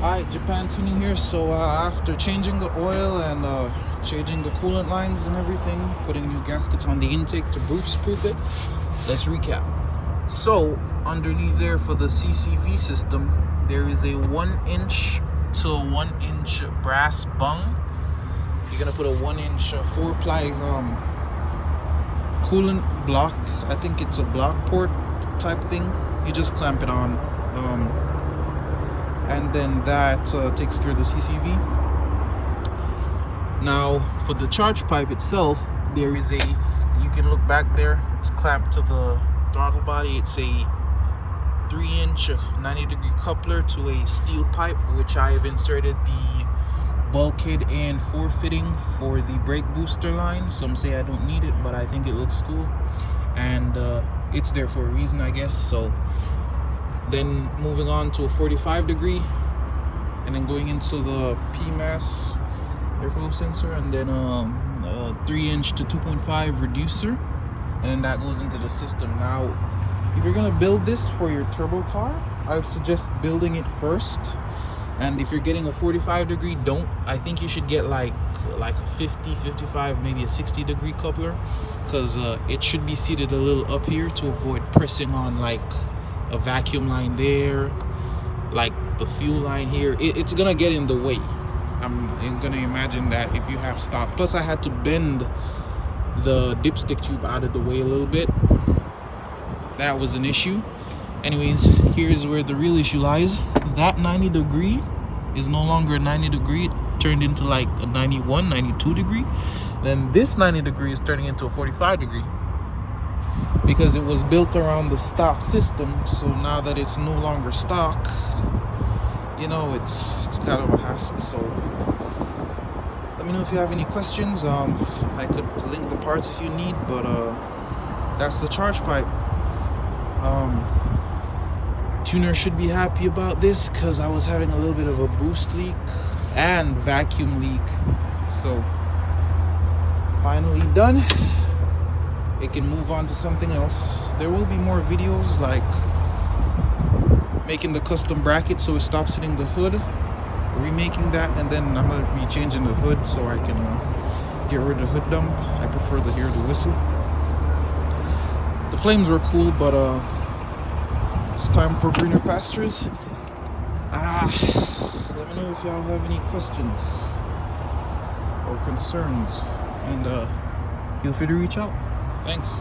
Alright, Japan Tuning here. So after changing the oil and changing the coolant lines and everything, putting new gaskets on the intake to proof it, let's recap. So underneath there for the CCV system, there is a 1-inch to 1-inch brass bung. You're gonna put a 1-inch 4-ply coolant block. I think it's a block port type thing. You just clamp it on. And then that takes care of the CCV. Now for the charge pipe itself, there is you can look back there, it's clamped to the throttle body. It's a 3-inch 90-degree coupler to a steel pipe, which I have inserted the bulkhead and fitting for the brake booster line. Some say I don't need it, but I think it looks cool, and it's there for a reason, I guess. So then moving on to a 45-degree, and then going into the PMAS airflow sensor, and then a 3-inch to 2.5 reducer, and then that goes into the system. Now, if you're gonna build this for your turbo car, I would suggest building it first. And if you're getting a 45-degree, I think you should get like a 50, 55, maybe a 60-degree coupler, because it should be seated a little up here to avoid pressing on like a vacuum line there, like the fuel line here. It's gonna get in the way. I'm gonna imagine that if you have stock. Plus I had to bend the dipstick tube out of the way a little bit. That was an issue. Anyways, here's where the real issue lies. That 90-degree is no longer a 90-degree. It turned into like a 91, 92-degree. Then this 90-degree is turning into a 45-degree. Because it was built around the stock system. So now that it's no longer stock, you know, it's kind of a hassle. So let me know if you have any questions. I could link the parts if you need, but that's the charge pipe. Tuner should be happy about this, because I was having a little bit of a boost leak and vacuum leak. So finally done. It can move on to something else. There will be more videos, like making the custom bracket so it stops hitting the hood, remaking that, and then I'm going to be changing the hood so I can get rid of the hood dump. I prefer to hear the whistle. The flames were cool, but it's time for greener pastures. Let me know if y'all have any questions or concerns, and feel free to reach out. Thanks.